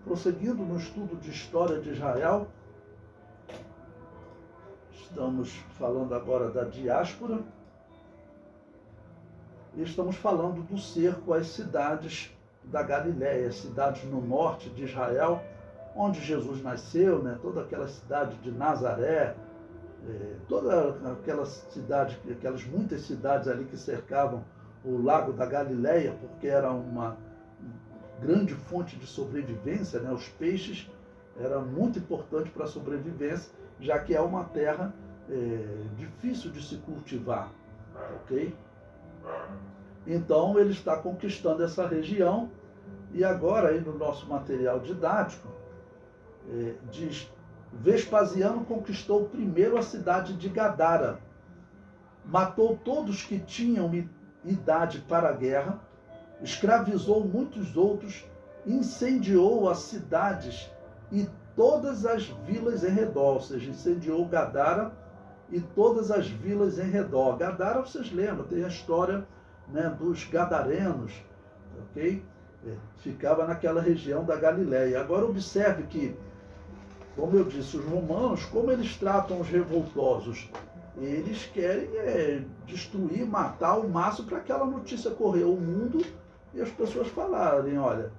Prosseguindo no estudo de história de Israel, estamos falando agora da diáspora e estamos falando do cerco às cidades da Galiléia, cidades no norte de Israel, onde Jesus nasceu, né? Toda aquela cidade de Nazaré, toda aquela cidade, aquelas muitas cidades ali que cercavam o lago da Galiléia, porque era uma grande fonte de sobrevivência, né? Os peixes eram muito importantes para a sobrevivência, já que é uma terra difícil de se cultivar, ok? Então ele está conquistando essa região e agora aí no nosso material didático diz: Vespasiano conquistou primeiro a cidade de Gadara, matou todos que tinham idade para a guerra, escravizou muitos outros, incendiou as cidades e todas as vilas em redor, ou seja, incendiou Gadara e todas as vilas em redor. Gadara, vocês lembram, tem a história, né, dos gadarenos, ok? Ficava naquela região da Galiléia. Agora observe que, como eu disse, os romanos, como eles tratam os revoltosos? Eles querem destruir, matar o máximo para aquela notícia correr ao mundo e as pessoas falarem, olha,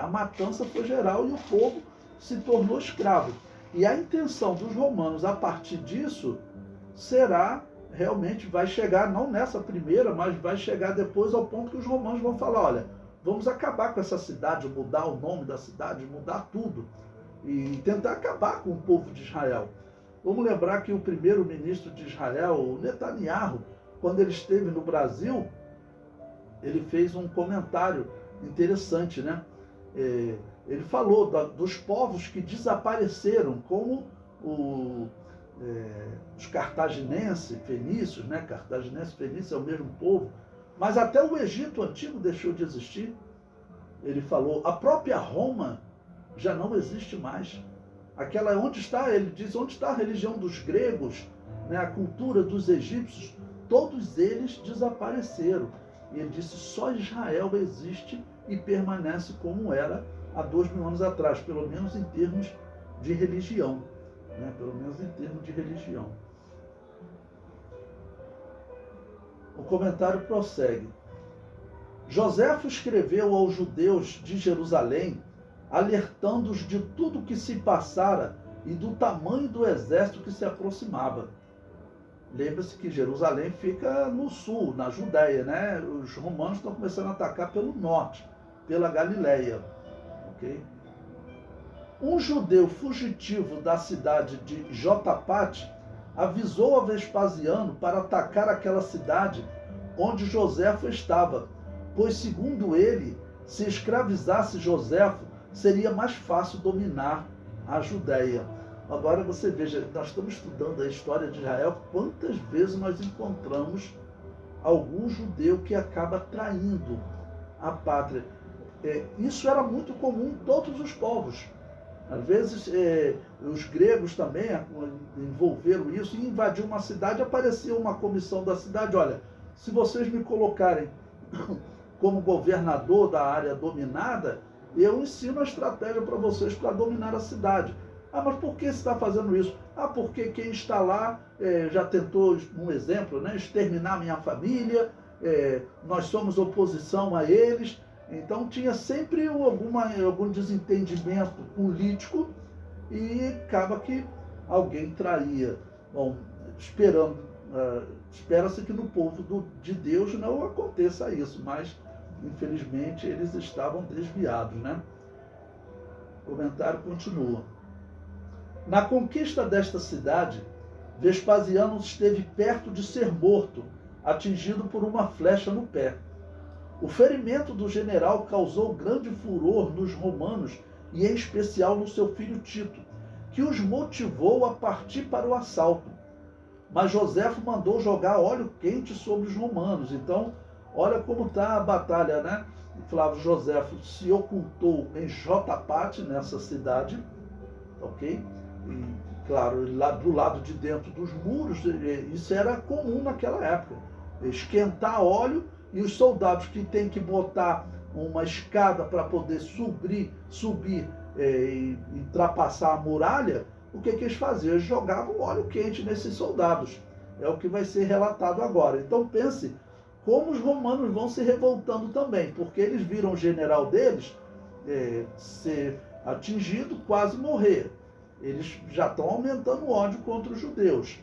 a matança foi geral e o povo se tornou escravo. E a intenção dos romanos a partir disso será, realmente vai chegar, não nessa primeira, mas vai chegar depois ao ponto que os romanos vão falar, olha, vamos acabar com essa cidade, mudar o nome da cidade, mudar tudo e tentar acabar com o povo de Israel. Vamos lembrar que o primeiro-ministro de Israel, o Netanyahu, quando ele esteve no Brasil, ele fez um comentário interessante, né? Ele falou dos povos que desapareceram, como os cartaginenses, fenícios, né? Cartaginenses e fenícios é o mesmo povo, mas até o Egito antigo deixou de existir. Ele falou, a própria Roma já não existe mais. Aquela, onde está, ele diz, onde está a religião dos gregos, né? A cultura dos egípcios, todos eles desapareceram. E ele disse, só Israel existe e permanece como era há 2000 anos atrás, pelo menos em termos de religião. Né? Pelo menos em termos de religião. O comentário prossegue. Joséfo escreveu aos judeus de Jerusalém, alertando-os de tudo o que se passara e do tamanho do exército que se aproximava. Lembra-se que Jerusalém fica no sul, na Judéia, né? Os romanos estão começando a atacar pelo norte, pela Galiléia. Okay? Um judeu fugitivo da cidade de Jotapate avisou a Vespasiano para atacar aquela cidade onde Joséfo estava, pois, segundo ele, se escravizasse Joséfo, seria mais fácil dominar a Judéia. Agora você veja, nós estamos estudando a história de Israel, quantas vezes nós encontramos algum judeu que acaba traindo a pátria. Isso era muito comum em todos os povos. Às vezes, os gregos também envolveram isso e invadiu uma cidade, aparecia uma comissão da cidade, olha, se vocês me colocarem como governador da área dominada, eu ensino a estratégia para vocês para dominar a cidade. Ah, mas por que você está fazendo isso? Ah, porque quem está lá já tentou, um exemplo, né, exterminar minha família, nós somos oposição a eles. Então tinha sempre algum desentendimento político e acaba que alguém traía. Bom, espera-se que no povo de Deus não aconteça isso, mas infelizmente eles estavam desviados, né? O comentário continua. Na conquista desta cidade, Vespasiano esteve perto de ser morto, atingido por uma flecha no pé. O ferimento do general causou grande furor nos romanos e em especial no seu filho Tito, que os motivou a partir para o assalto. Mas Joséfo mandou jogar óleo quente sobre os romanos. Então, olha como está a batalha, né? Flávio Joséfo se ocultou em Jotapate, nessa cidade, ok? E, claro, lá do lado de dentro dos muros, isso era comum naquela época. Esquentar óleo e os soldados que têm que botar uma escada para poder subir e ultrapassar a muralha, o que eles faziam? Eles jogavam óleo quente nesses soldados. É o que vai ser relatado agora. Então pense como os romanos vão se revoltando também, porque eles viram o general deles ser atingido, quase morrer. Eles já estão aumentando o ódio contra os judeus.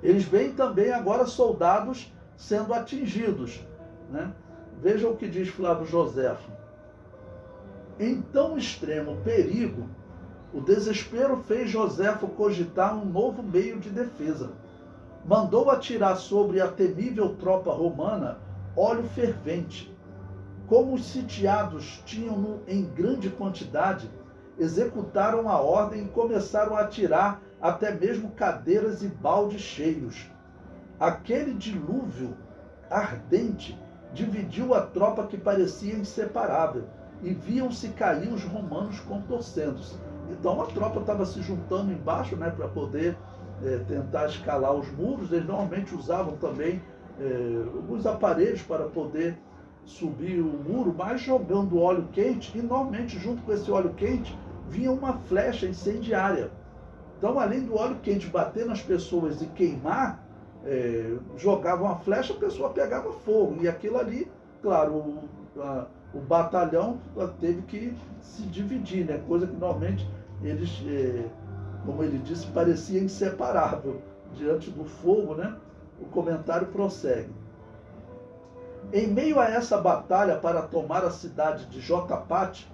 Eles veem também agora soldados sendo atingidos, né? Veja o que diz Flávio Joséfo. Em tão extremo perigo, o desespero fez Joséfo cogitar um novo meio de defesa. Mandou atirar sobre a temível tropa romana óleo fervente. Como os sitiados tinham-no em grande quantidade, executaram a ordem e começaram a atirar até mesmo cadeiras e baldes cheios. Aquele dilúvio ardente dividiu a tropa que parecia inseparável, e viam-se cair os romanos contorcendo-se. Então a tropa estava se juntando embaixo, né, para poder tentar escalar os muros. Eles normalmente usavam também alguns aparelhos para poder subir o muro, mas jogando óleo quente, e normalmente junto com esse óleo quente vinha uma flecha incendiária. Então, além do óleo quente bater nas pessoas e queimar, jogavam a flecha, a pessoa pegava fogo. E aquilo ali, claro, o batalhão teve que se dividir, né? Coisa que normalmente eles, como ele disse, parecia inseparável. Diante do fogo, né? O comentário prossegue. Em meio a essa batalha para tomar a cidade de Jotapate,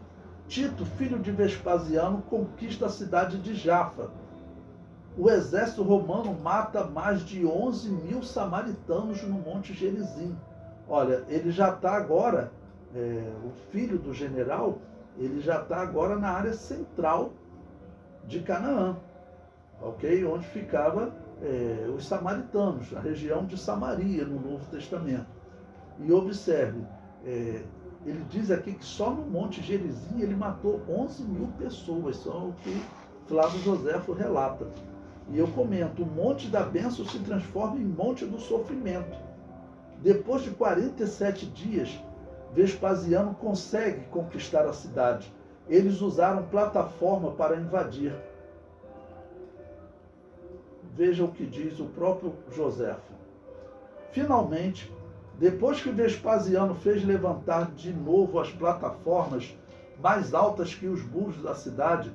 Tito, filho de Vespasiano, conquista a cidade de Jafa. O exército romano mata mais de 11.000 samaritanos no Monte Gerizim. Olha, ele já está agora, o filho do general, ele já está agora na área central de Canaã, ok? Onde ficava os samaritanos, a região de Samaria, no Novo Testamento. E observe, ele diz aqui que só no Monte Gerizim ele matou 11.000 pessoas, só o que Flávio Joséfo relata. E eu comento, o Monte da Bênção se transforma em Monte do Sofrimento. Depois de 47 dias, Vespasiano consegue conquistar a cidade. Eles usaram plataforma para invadir. Veja o que diz o próprio Joséfo. Finalmente, depois que Vespasiano fez levantar de novo as plataformas mais altas que os muros da cidade,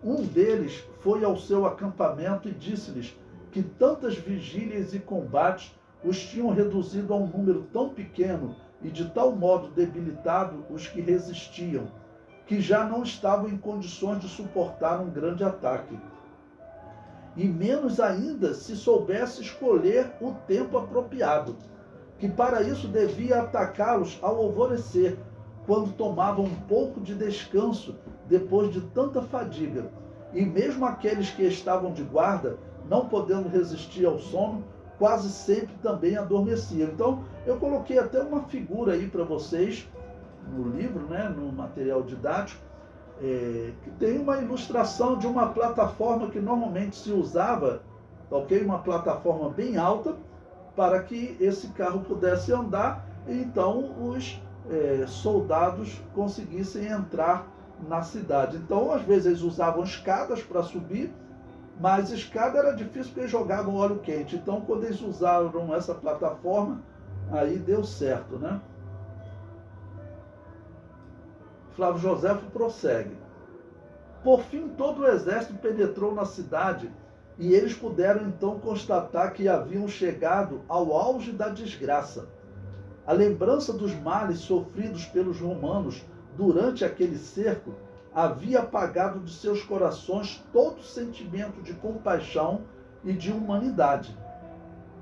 um deles foi ao seu acampamento e disse-lhes que tantas vigílias e combates os tinham reduzido a um número tão pequeno e de tal modo debilitado os que resistiam, que já não estavam em condições de suportar um grande ataque. E menos ainda se soubesse escolher o tempo apropriado, que para isso devia atacá-los ao alvorecer, quando tomavam um pouco de descanso depois de tanta fadiga. E mesmo aqueles que estavam de guarda, não podendo resistir ao sono, quase sempre também adormeciam. Então, eu coloquei até uma figura aí para vocês, no livro, né, no material didático, que tem uma ilustração de uma plataforma que normalmente se usava, ok? Uma plataforma bem alta, para que esse carro pudesse andar, e então os soldados conseguissem entrar na cidade. Então, às vezes, eles usavam escadas para subir, mas escada era difícil porque eles jogavam óleo quente. Então, quando eles usaram essa plataforma, aí deu certo, né? Flávio Joséfo prossegue. Por fim, todo o exército penetrou na cidade e eles puderam então constatar que haviam chegado ao auge da desgraça. A lembrança dos males sofridos pelos romanos durante aquele cerco havia apagado de seus corações todo sentimento de compaixão e de humanidade.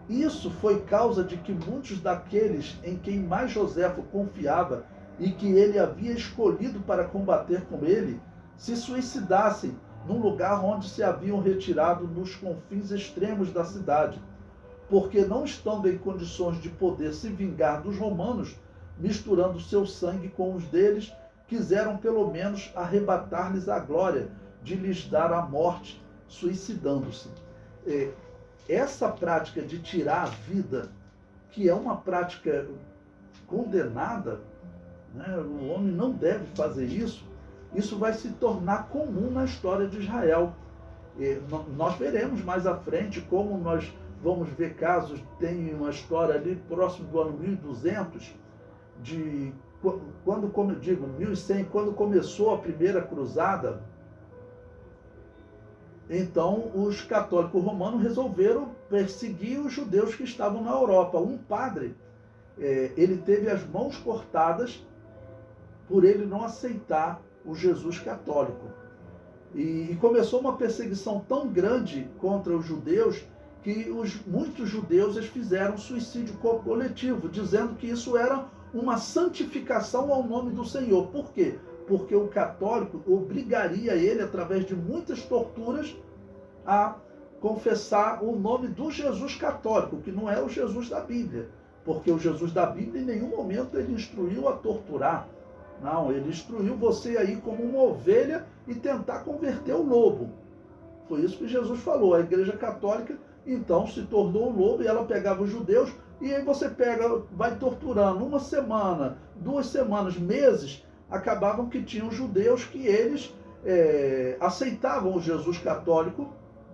Isso foi causa de que muitos daqueles em quem mais Joséfo confiava e que ele havia escolhido para combater com ele, se suicidassem num lugar onde se haviam retirado nos confins extremos da cidade, porque não estando em condições de poder se vingar dos romanos, misturando seu sangue com os deles, quiseram pelo menos arrebatar-lhes a glória de lhes dar a morte, suicidando-se. Essa prática de tirar a vida, que é uma prática condenada, né? O homem não deve fazer isso. Isso vai se tornar comum na história de Israel. E nós veremos mais à frente como nós vamos ver casos, tem uma história ali próximo do ano 1200, quando, como eu digo, 1100, quando começou a primeira cruzada. Então, os católicos romanos resolveram perseguir os judeus que estavam na Europa. Um padre, ele teve as mãos cortadas por ele não aceitar o Jesus católico. E começou uma perseguição tão grande contra os judeus que muitos judeus eles fizeram suicídio coletivo, dizendo que isso era uma santificação ao nome do Senhor. Por quê? Porque o católico obrigaria ele, através de muitas torturas, a confessar o nome do Jesus católico, que não é o Jesus da Bíblia. Porque o Jesus da Bíblia, em nenhum momento, ele instruiu a torturar. Não, ele instruiu você aí como uma ovelha e tentar converter o lobo. Foi isso que Jesus falou. A Igreja Católica, então, se tornou o lobo e ela pegava os judeus e aí você vai torturando 1 semana, 2 semanas, meses. Acabavam que tinham judeus que eles aceitavam o Jesus católico,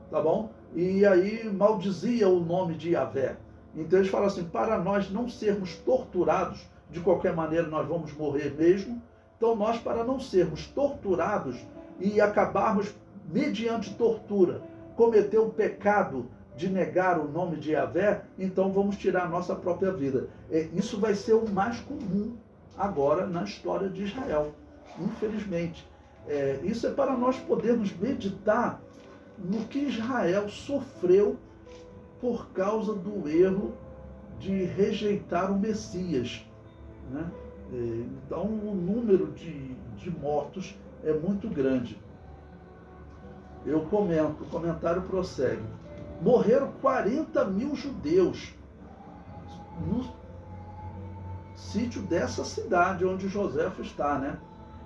tá bom? E aí maldizia o nome de Yahvé. Então eles falam assim, para nós não sermos torturados, de qualquer maneira nós vamos morrer mesmo, então nós, para não sermos torturados e acabarmos, mediante tortura, cometer o pecado de negar o nome de Yahvé, então vamos tirar a nossa própria vida. Isso vai ser o mais comum agora na história de Israel, infelizmente. Isso é para nós podermos meditar no que Israel sofreu por causa do erro de rejeitar o Messias, né? Então o número de mortos é muito grande. Eu comento, o comentário prossegue. Morreram 40 mil judeus no sítio dessa cidade onde Joséfo está, né?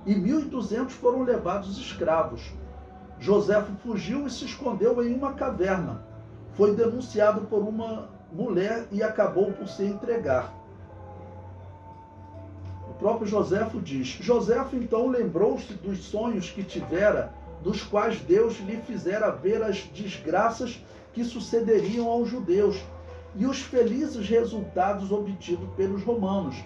E 1.200 foram levados escravos. Joséfo fugiu e se escondeu em uma caverna. Foi denunciado por uma mulher e acabou por se entregar. O próprio Joséfo diz, Joséfo então lembrou-se dos sonhos que tivera, dos quais Deus lhe fizera ver as desgraças que sucederiam aos judeus e os felizes resultados obtidos pelos romanos,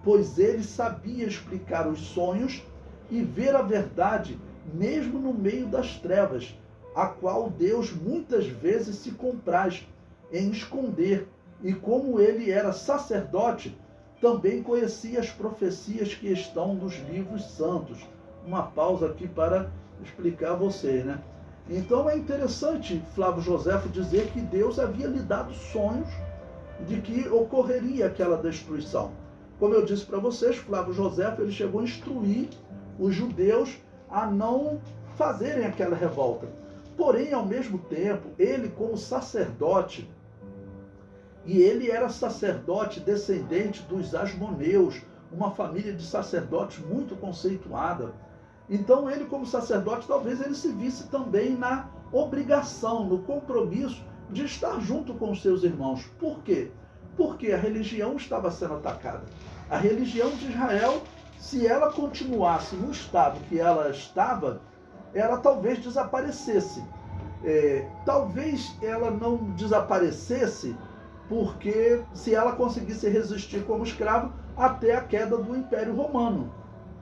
pois ele sabia explicar os sonhos e ver a verdade mesmo no meio das trevas, a qual Deus muitas vezes se compraz em esconder, e como ele era sacerdote, também conhecia as profecias que estão nos livros santos. Uma pausa aqui para explicar a você, né? Então é interessante Flávio Joséfo dizer que Deus havia lhe dado sonhos de que ocorreria aquela destruição. Como eu disse para vocês, Flávio Joséfo ele chegou a instruir os judeus a não fazerem aquela revolta. Porém, ao mesmo tempo, ele como sacerdote, e ele era sacerdote descendente dos Asmoneus, uma família de sacerdotes muito conceituada. Então ele como sacerdote, talvez ele se visse também na obrigação, no compromisso de estar junto com os seus irmãos. Por quê? Porque a religião estava sendo atacada. A religião de Israel, se ela continuasse no estado que ela estava, ela talvez desaparecesse. Talvez ela não desaparecesse porque se ela conseguisse resistir como escravo até a queda do Império Romano,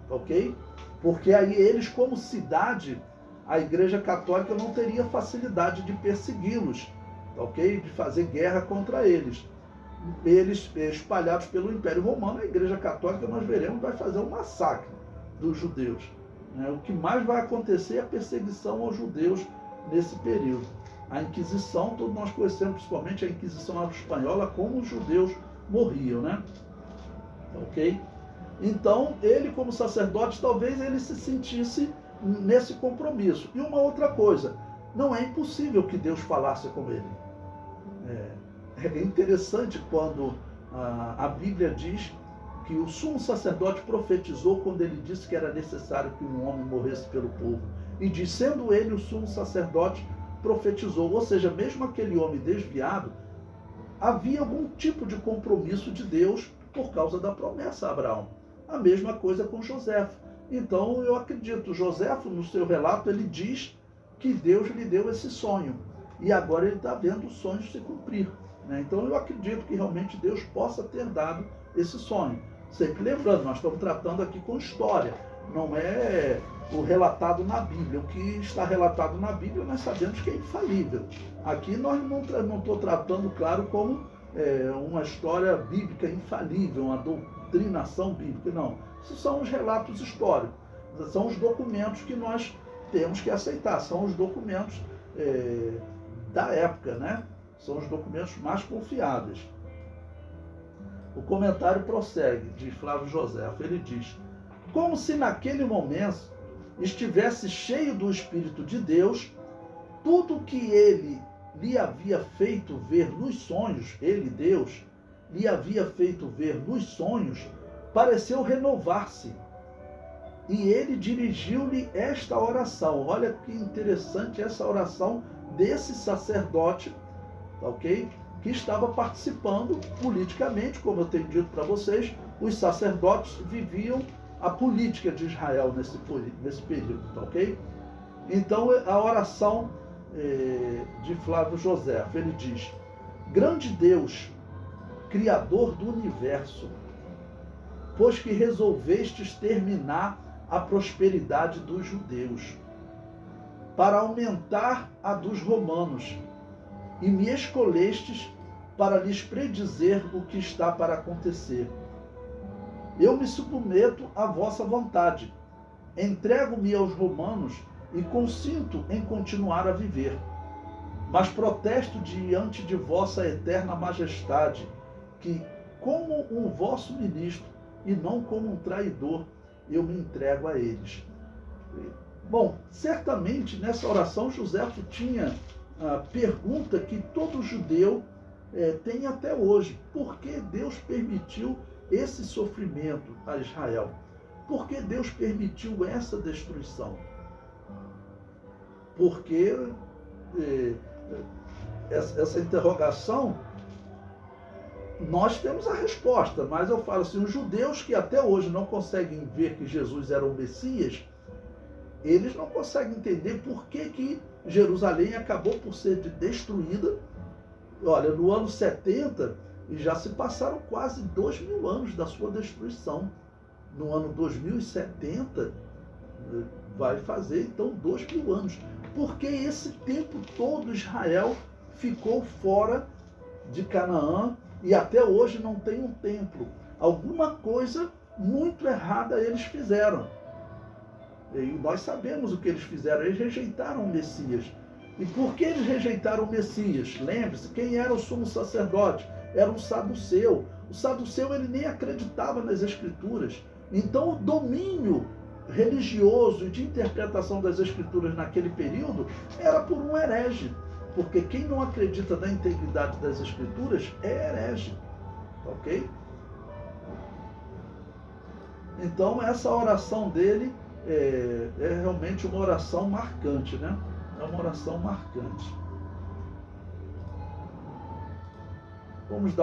ok? Porque aí eles, como cidade, a Igreja Católica não teria facilidade de persegui-los, ok? De fazer guerra contra eles. Eles espalhados pelo Império Romano, a Igreja Católica, nós veremos, vai fazer um massacre dos judeus. O que mais vai acontecer é a perseguição aos judeus nesse período. A Inquisição, todos nós conhecemos, principalmente a Inquisição espanhola, como os judeus morriam, né? Ok? Então, ele como sacerdote, talvez ele se sentisse nesse compromisso. E uma outra coisa, não é impossível que Deus falasse com ele. É interessante quando a Bíblia diz que o sumo sacerdote profetizou quando ele disse que era necessário que um homem morresse pelo povo. E diz, sendo ele o sumo sacerdote, profetizou. Ou seja, mesmo aquele homem desviado, havia algum tipo de compromisso de Deus por causa da promessa a Abraão. A mesma coisa com Joséfo. Então eu acredito, Joséfo, no seu relato, ele diz que Deus lhe deu esse sonho. E agora ele está vendo o sonho se cumprir. Né? Então eu acredito que realmente Deus possa ter dado esse sonho. Sempre lembrando, nós estamos tratando aqui com história, não é o relatado na Bíblia. O que está relatado na Bíblia nós sabemos que é infalível. Aqui nós não estou tratando, claro, como uma história bíblica infalível, uma doutrinação bíblica, não. Esses são os relatos históricos, são os documentos que nós temos que aceitar, são os documentos da época, né? São os documentos mais confiáveis. O comentário prossegue, de Flávio Joséfo. Ele diz: como se naquele momento estivesse cheio do Espírito de Deus, tudo que ele lhe havia feito ver nos sonhos, ele, Deus, lhe havia feito ver nos sonhos, pareceu renovar-se. E ele dirigiu-lhe esta oração. Olha que interessante essa oração desse sacerdote, ok? Que estava participando politicamente, como eu tenho dito para vocês, os sacerdotes viviam a política de Israel nesse período, ok? Então a oração de Flávio Joséfo, ele diz: grande Deus, Criador do universo, pois que resolvestes terminar a prosperidade dos judeus, para aumentar a dos romanos, e me escolhestes para lhes predizer o que está para acontecer. Eu me submeto à vossa vontade, entrego-me aos romanos e consinto em continuar a viver. Mas protesto diante de vossa eterna majestade, que, como um vosso ministro e não como um traidor, eu me entrego a eles. Bom, certamente nessa oração Joséfo tinha a pergunta que todo judeu tem até hoje: por que Deus permitiu esse sofrimento a Israel? Por que Deus permitiu essa destruição? Porque essa interrogação, nós temos a resposta, mas eu falo assim, os judeus que até hoje não conseguem ver que Jesus era o Messias, eles não conseguem entender por que Jerusalém acabou por ser destruída. Olha, no ano 70, e já se passaram quase 2000 anos da sua destruição. No ano 2070, vai fazer então 2000 anos. Porque esse tempo todo Israel ficou fora de Canaã e até hoje não tem um templo. Alguma coisa muito errada eles fizeram. E nós sabemos o que eles fizeram. Eles rejeitaram o Messias. E por que eles rejeitaram o Messias? Lembre-se, quem era o sumo sacerdote? Era um saduceu. O saduceu, ele nem acreditava nas Escrituras. Então o domínio religioso e de interpretação das Escrituras naquele período era por um herege. Porque quem não acredita na integridade das Escrituras é herege. Ok? Então essa oração dele é realmente uma oração marcante, né? É uma oração marcante. Vamos dar